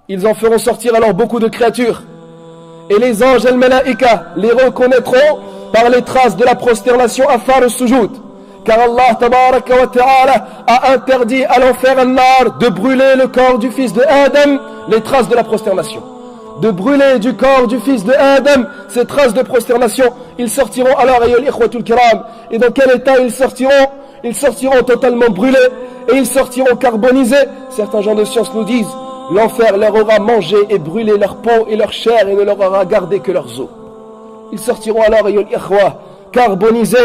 Ils en feront sortir alors beaucoup de créatures. Et les anges al-malaïka les reconnaîtront par les traces de la prosternation à faire le sujoud. Car Allah tabaraka wa ta'ala a interdit à l'enfer al-nar de brûler le corps du fils de Adam, les traces de la prosternation. De brûler du corps du fils de Adam ces traces de prosternation. Ils sortiront alors, ayyul ikhwatul kiram. Et dans quel état ils sortiront? Ils sortiront totalement brûlés et ils sortiront carbonisés. Certains gens de science nous disent l'enfer leur aura mangé et brûlé leur peau et leur chair et ne leur aura gardé que leurs os. Ils sortiront alors, ayyul ikhwa, carbonisés,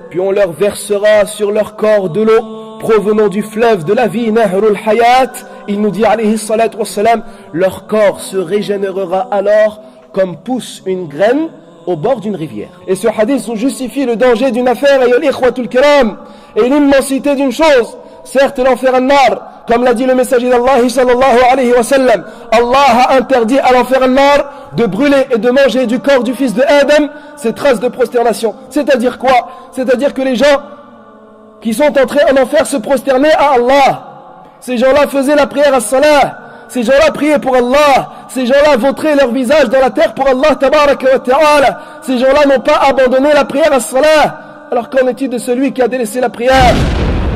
puis on leur versera sur leur corps de l'eau provenant du fleuve de la vie, Nahrul Hayat. Il nous dit, alayhi salatu wassalam, leur corps se régénérera alors comme pousse une graine au bord d'une rivière. Et ce hadith nous justifie le danger d'une affaire, ayyul ikhwatul kiram, et l'immensité d'une chose. Certes, l'enfer al-nar, comme l'a dit le messager d'Allah sallallahu alayhi wa sallam, Allah a interdit à l'enfer al-nar de brûler et de manger du corps du fils de Adam ces traces de prosternation. C'est-à-dire quoi? C'est-à-dire que les gens qui sont entrés en enfer se prosternaient à Allah. Ces gens-là faisaient la prière à salah. Ces gens-là priaient pour Allah. Ces gens-là vautraient leur visage dans la terre pour Allah tabaraka wa ta'ala. Ces gens-là n'ont pas abandonné la prière à salah. Alors qu'en est-il de celui qui a délaissé la prière?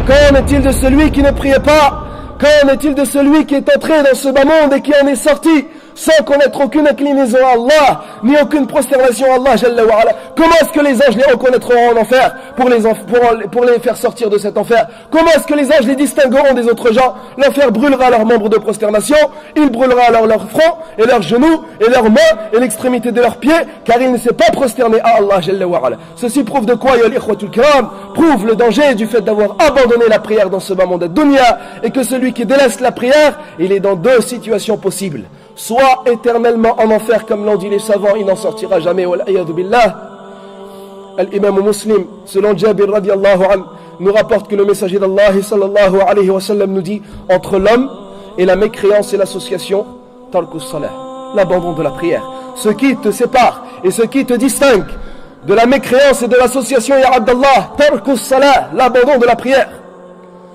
Qu'en est-il de celui qui ne priait pas? Qu'en est-il de celui qui est entré dans ce bas monde et qui en est sorti sans connaître aucune inclinaison à Allah, ni aucune prosternation à Allah Jalla wa Ala? Comment est-ce que les anges les reconnaîtront en enfer pour les faire sortir de cet enfer? Comment est-ce que les anges les distingueront des autres gens? L'enfer brûlera leurs membres de prosternation, il brûlera alors leur front et leurs genoux et leurs mains et l'extrémité de leurs pieds, car il ne s'est pas prosterné à Allah Jalla wa Ala. Ceci prouve de quoi, ya l'ikhwatul kiram? Prouve le danger du fait d'avoir abandonné la prière dans ce bas monde de dunya, et que celui qui délaisse la prière, il est dans deux situations possibles. Soit éternellement en enfer, comme l'ont dit les savants, il n'en sortira jamais, wal-iyadu billah. Al-imam Muslim, selon Jabir radiallahu anhu, nous rapporte que le messager d'Allah sallallahu alayhi wa sallam nous dit, entre l'homme et la mécréance et l'association, tarkus salah, l'abandon de la prière. Ce qui te sépare et ce qui te distingue de la mécréance et de l'association, ya Abdallah, tarkus salah, l'abandon de la prière.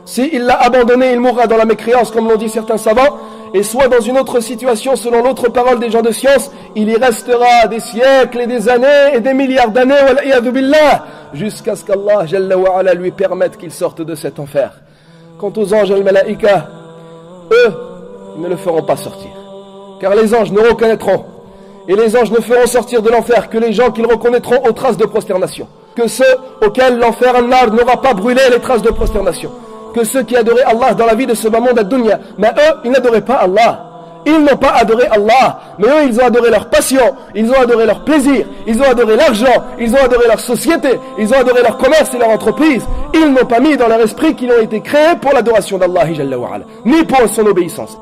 Si il l'a abandonné, il mourra dans la mécréance, comme l'ont dit certains savants, et soit dans une autre situation, selon l'autre parole des gens de science, il y restera des siècles et des années et des milliards d'années, wal-iyadu billah, jusqu'à ce qu'Allah Jalla wa Ala lui permette qu'il sorte de cet enfer. Quant aux anges al-malaïka, eux, ils ne le feront pas sortir, car les anges ne reconnaîtront, et les anges ne feront sortir de l'enfer que les gens qu'ils reconnaîtront aux traces de prosternation, que ceux auxquels l'enfer al-nar n'aura pas brûlé les traces de prosternation, que ceux qui adoraient Allah dans la vie de ce bas monde à dunya. Mais eux, ils n'adoraient pas Allah. Ils n'ont pas adoré Allah. Mais eux, ils ont adoré leur passion, ils ont adoré leur plaisir, ils ont adoré l'argent, ils ont adoré leur société, ils ont adoré leur commerce et leur entreprise. Ils n'ont pas mis dans leur esprit qu'ils ont été créés pour l'adoration d'Allah Jalla wa Ala, ni pour son obéissance.